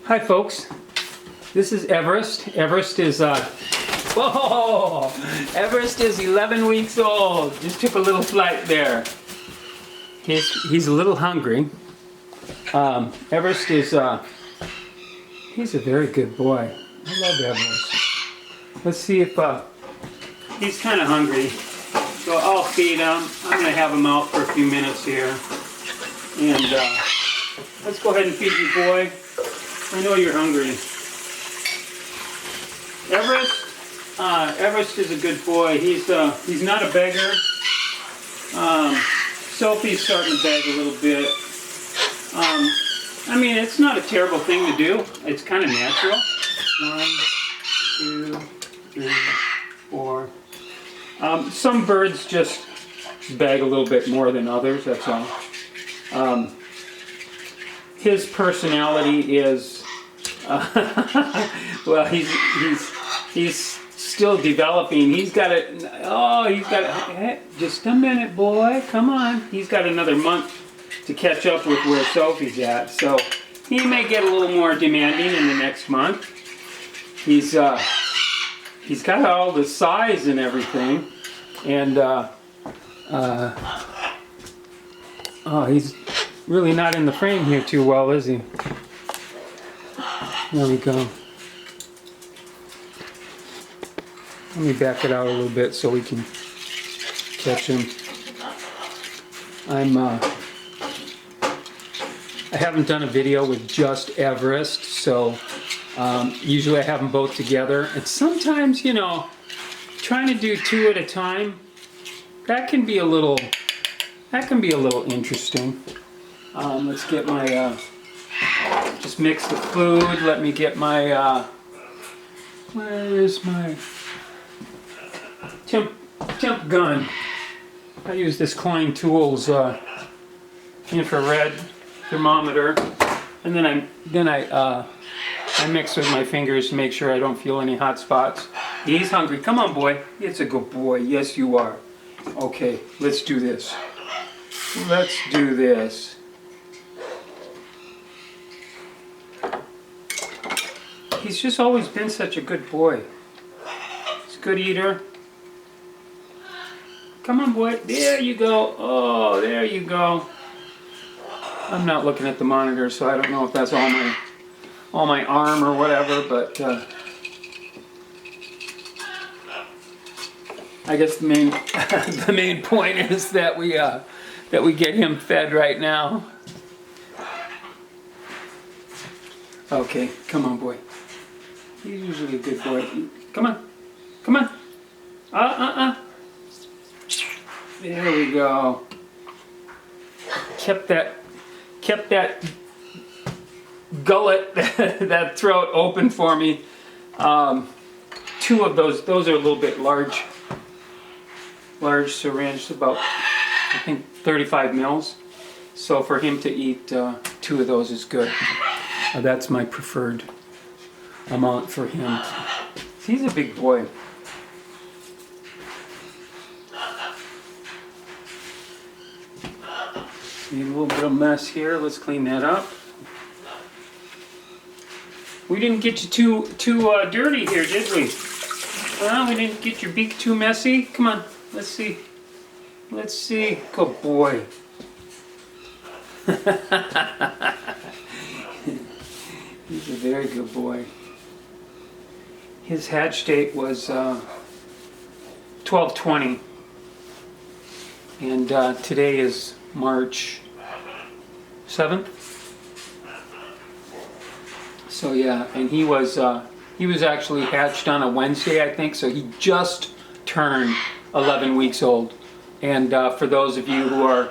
Hi folks, this is Everest. Everest is whoa! Everest is 11 weeks old. Just took a little flight there. He's a little hungry. Everest is he's a very good boy. I love Everest. Let's see if he's kind of hungry. So I'll feed him. I'm gonna have him out for a few minutes here, and let's go ahead and feed you, boy. I know you're hungry. Everest is a good boy. He's not a beggar. Sophie's starting to beg a little bit. I mean, it's not a terrible thing to do. It's kind of natural. 1, 2, 3, 4. Some birds just beg a little bit more than others. That's all. His personality is well, he's still developing. He's got just a minute, boy, come on. He's got another month to catch up with where Sophie's at, so he may get a little more demanding in the next month. He's got all the size and everything, and oh, he's really not in the frame here too well, is he? There we go. Let me back it out a little bit so we can catch him. I haven't done a video with just Everest, so usually I have them both together. And sometimes, you know, trying to do 2 at a time, that can be a little interesting. Let's get my just mix the food. Let me get my where is my temp gun? I use this Klein Tools infrared thermometer, and then I mix with my fingers to make sure I don't feel any hot spots. He's hungry. Come on, boy. It's a good boy. Yes, you are. Okay, let's do this. Let's do this. He's just always been such a good boy. He's a good eater. Come on, boy. There you go. Oh, there you go. I'm not looking at the monitor, so I don't know if that's all my arm or whatever, but I guess the main point is that we get him fed right now. Okay, come on, boy. He's usually a good boy. Come on. Come on. There we go. Kept that gullet, that throat open for me. 2 of those are a little bit large syringe, about I think 35 mils. So for him to eat 2 of those is good. That's my preferred amount for him. He's a big boy. Need a little bit of mess here. Let's clean that up. We didn't get you too dirty here, did we? We didn't get your beak too messy. Come on, let's see. Let's see. Good boy. He's a very good boy. His hatch date was 12/20, and today is March 7th. So yeah, and he was actually hatched on a Wednesday, I think. So he just turned 11 weeks old. And for those of you who are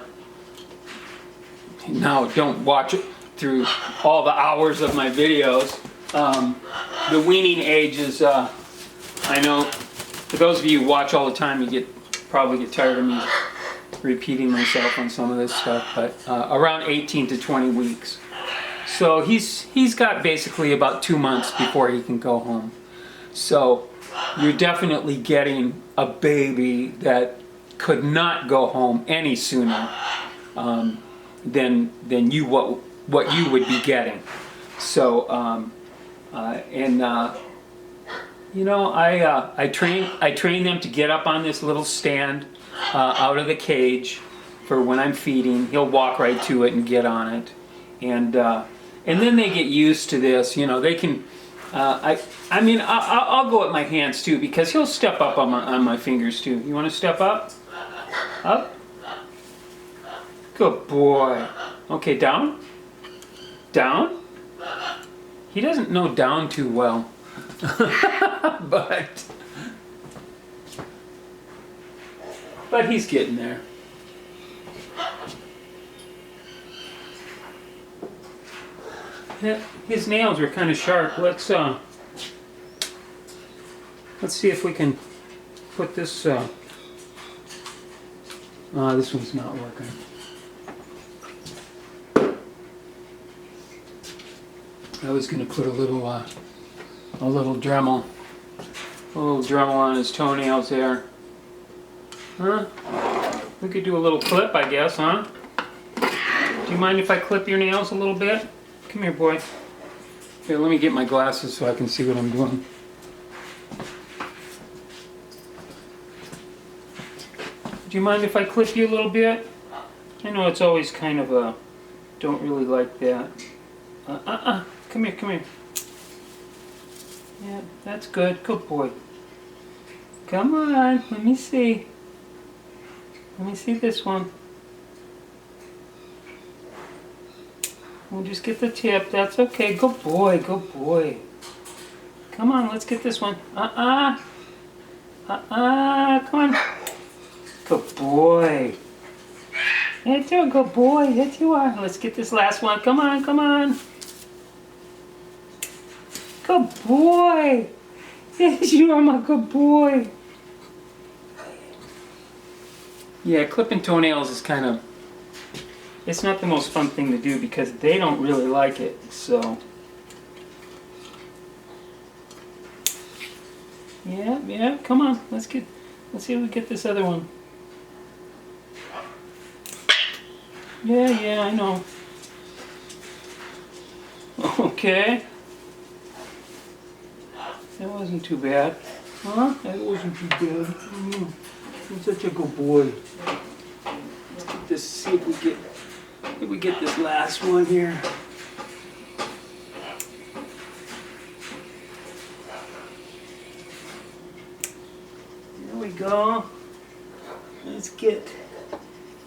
now don't watch it through all the hours of my videos, the weaning age is I know for those of you who watch all the time, you probably get tired of me repeating myself on some of this stuff, but around 18 to 20 weeks. So he's got basically about 2 months before he can go home. So you're definitely getting a baby that could not go home any sooner than what you would be getting. So, you know, I train them to get up on this little stand out of the cage for when I'm feeding. He'll walk right to it and get on it, and then they get used to this. You know, they can. I mean, I'll go at my hands too because he'll step up on my fingers too. You want to step up? Up. Good boy. Okay, down. Down. He doesn't know down too well. but he's getting there. Yeah, his nails are kind of sharp. Let's see if we can put this. This one's not working. I was going to put a little Dremel on his toenails there. Huh? We could do a little clip, I guess, huh? Do you mind if I clip your nails a little bit? Come here, boy. Here, let me get my glasses so I can see what I'm doing. Do you mind if I clip you a little bit? I know it's always kind of a, don't really like that. Come here, come here. Yeah, that's good. Good boy. Come on, let me see. Let me see this one. We'll just get the tip. That's okay. Good boy, good boy. Come on, let's get this one. Come on. Good boy. Yes, you're a good boy. Yes, you are. Let's get this last one. Come on, come on. Good boy. Yes, you are my good boy. Yeah, clipping toenails is kind of, it's not the most fun thing to do because they don't really like it, so. Yeah, come on. Let's see if we get this other one. Yeah, I know. Okay. That wasn't too bad. Huh? That wasn't too bad. You're such a good boy. Let's get this, see if we get this last one here. There we go. Let's get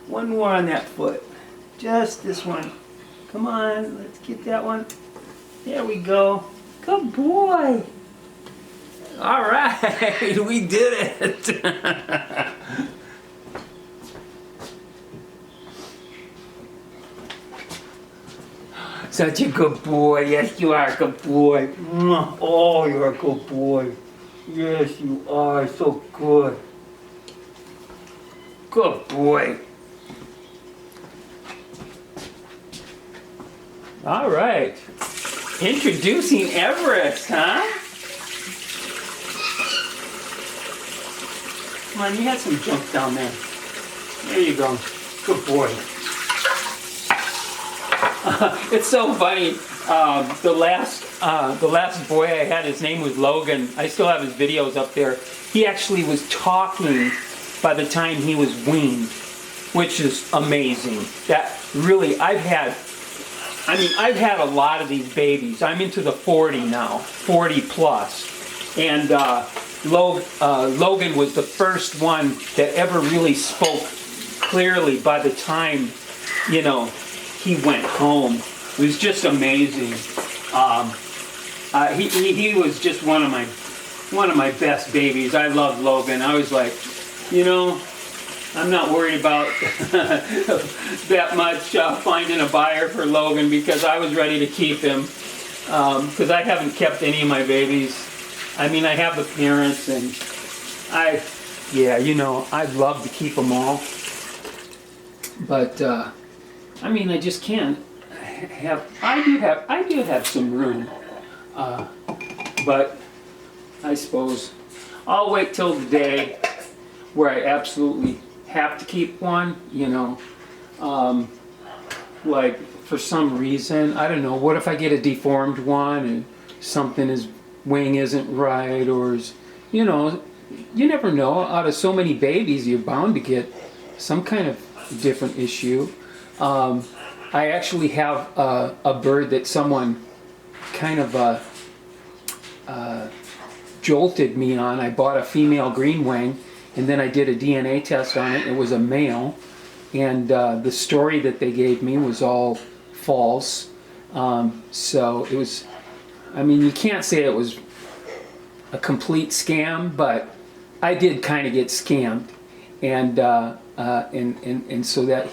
one more on that foot. Just this one. Come on, let's get that one. There we go. Good boy. All right, we did it. Such a good boy. Yes, you are a good boy. Oh, you're a good boy. Yes, you are. So good. Good boy. All right. Introducing Everest, huh? Come on, you had some junk down there. There you go. Good boy. It's so funny. The last boy I had, his name was Logan. I still have his videos up there. He actually was talking by the time he was weaned, which is amazing. That really, I've had a lot of these babies. I'm into the 40 now, 40 plus, and Logan was the first one that ever really spoke clearly by the time, you know, he went home. It was just amazing. He was just one of my best babies. I loved Logan. I was like, you know, I'm not worried about that much finding a buyer for Logan because I was ready to keep him. Because I haven't kept any of my babies. I mean, I have the parents, and I'd love to keep them all. But, I mean, I just can't I do have some room. But I suppose I'll wait till the day where I absolutely have to keep one, you know. like for some reason, I don't know, what if I get a deformed one and something, his wing isn't right, or is, you know, you never know. Out of so many babies, you're bound to get some kind of different issue. I actually have a bird that someone kind of jolted me on. I bought a female green wing, and then I did a DNA test on it. It was a male, and the story that they gave me was all false. So it was, I mean, you can't say it was a complete scam, but I did kind of get scammed, and so that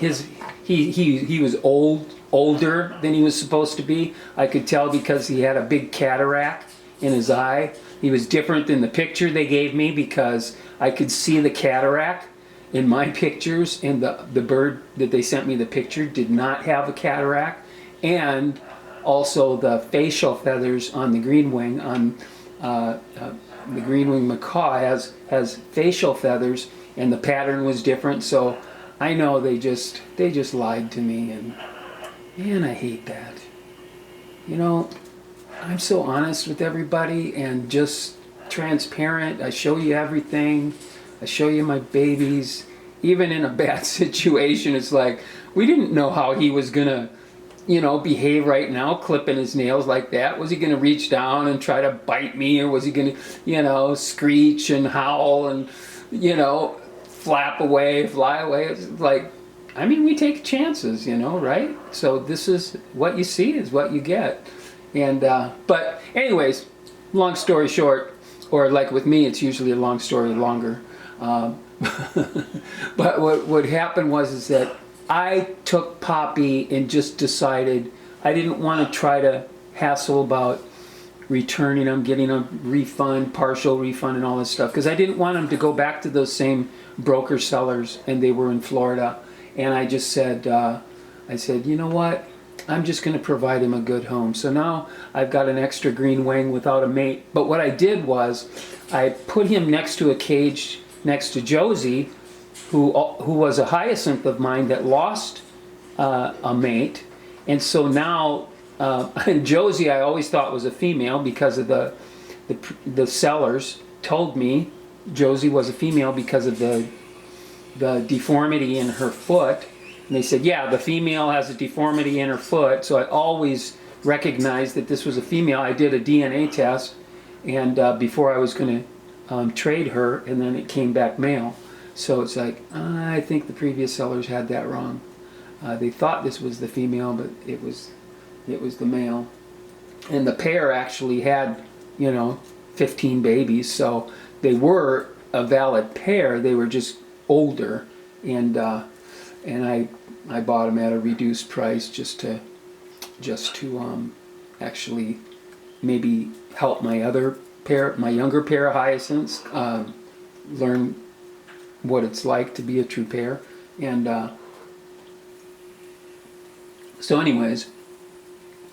he was older than he was supposed to be. I could tell because he had a big cataract in his eye. He was different than the picture they gave me because I could see the cataract in my pictures, and the bird that they sent me the picture did not have a cataract, and also the facial feathers on the green wing the green wing macaw has facial feathers, and the pattern was different. So I know they just lied to me, and man, I hate that. You know, I'm so honest with everybody and just transparent. I show you everything. I show you my babies. Even in a bad situation, it's like, we didn't know how he was gonna, you know, behave right now, clipping his nails like that. Was he gonna reach down and try to bite me, or was he gonna, you know, screech and howl and, you know, flap away, fly away? It's like, I mean, we take chances, you know, right? So this is what you see is what you get. And but anyways, long story short, or like with me, it's usually a long story longer. But what happened was that I took Poppy and just decided I didn't want to try to hassle about returning him, getting a refund, partial refund, and all this stuff, because I didn't want him to go back to those same broker sellers, and they were in Florida. And I just said, I said, you know what? I'm just going to provide him a good home. So now I've got an extra green wing without a mate. But what I did was I put him next to a cage next to Josie, who was a hyacinth of mine that lost a mate. And so now, and Josie I always thought was a female because of the sellers told me Josie was a female because of the deformity in her foot. And they said, yeah, the female has a deformity in her foot. So I always recognized that this was a female. I did a DNA test, and before I was going to trade her, and then it came back male. So it's like, I think the previous sellers had that wrong. They thought this was the female, but it was the male. And the pair actually had, 15 babies. So they were a valid pair. They were just older, and I bought them at a reduced price just to actually maybe help my younger pair of hyacinths learn what it's like to be a true pair. And so anyways,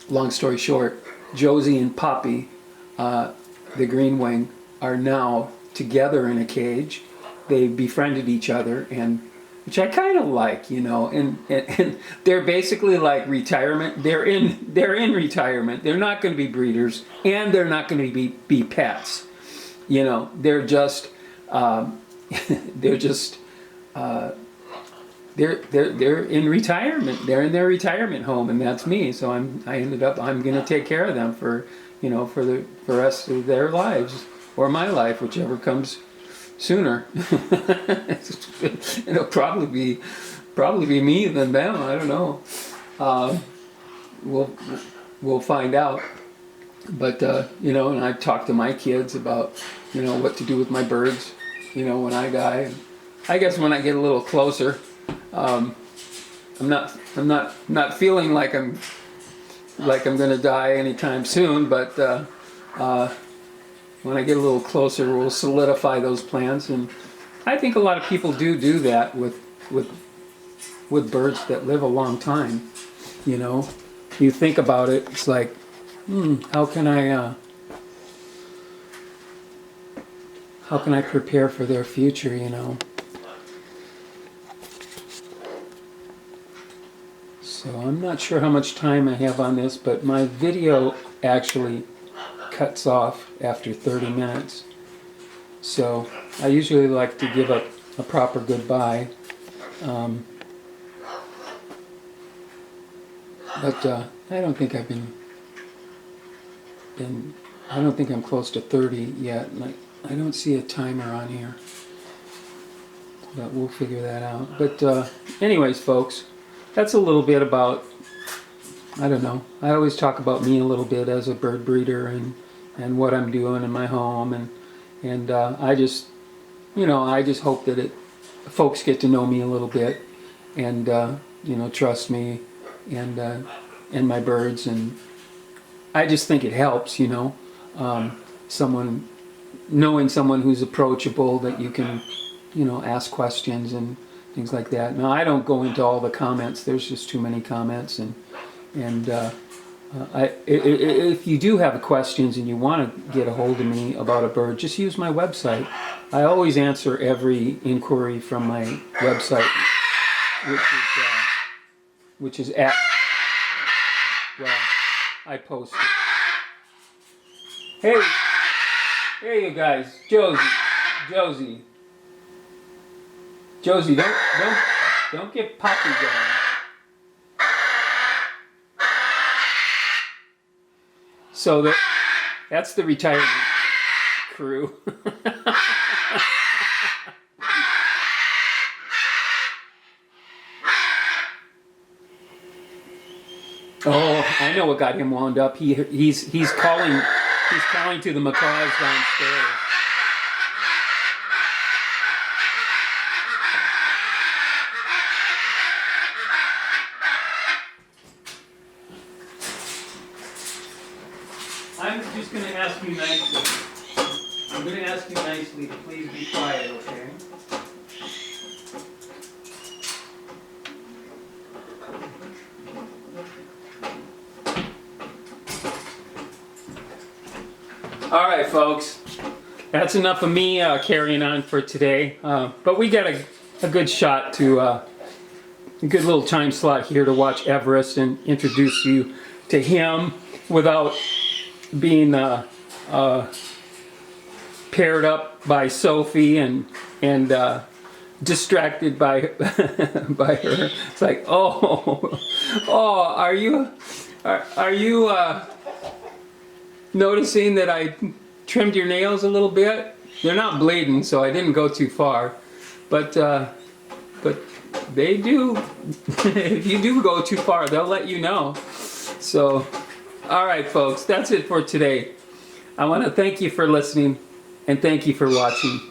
long story short, Josie and Poppy, the green wing, are now together in a cage. They befriended each other, and which I kind of like, and they're basically like retirement. They're in retirement. They're not going to be breeders, and they're not going to be pets. They're just they're in retirement. They're in their retirement home, and that's me. So I'm going to take care of them for the rest of their lives, or my life, whichever comes sooner. It'll probably be me than them. I don't know. We'll find out. But and I talk to my kids about what to do with my birds. When I die. And I guess when I get a little closer, I'm not feeling like I'm going to die anytime soon. But when I get a little closer, we'll solidify those plans. And I think a lot of people do that with birds that live a long time. You think about it, it's like, how can I prepare for their future? So I'm not sure how much time I have on this, but my video actually cuts off after 30 minutes. So I usually like to give a proper goodbye. But I don't think I've been I don't think I'm close to 30 yet. I don't see a timer on here, but we'll figure that out. But anyways, folks, that's a little bit about, I don't know, I always talk about me a little bit as a bird breeder and what I'm doing in my home, and I just, you know, I just hope that folks get to know me a little bit, and you know, trust me and my birds, and I just think it helps, you know, knowing someone who's approachable, that you can, you know, ask questions and things like that. Now, I don't go into all the comments. There's just too many comments, and if you do have questions and you want to get a hold of me about a bird, just use my website. I always answer every inquiry from my website, which is at, well, I post it. Hey, you guys, Josie, don't get puppies on. So that's the retirement crew. Oh, I know what got him wound up. He's calling to the macaws downstairs. I'm just going to ask you nicely. I'm going to ask you nicely to please be quiet, okay? All right, folks. That's enough of me carrying on for today. But we got a good shot to a good little time slot here to watch Everest and introduce you to him without being paired up by Sophie and distracted by by her. It's like, oh, are you noticing that I trimmed your nails a little bit? They're not bleeding, so I didn't go too far, but they do. If you do go too far, they'll let you know. So, all right, folks, that's it for today. I want to thank you for listening, and thank you for watching.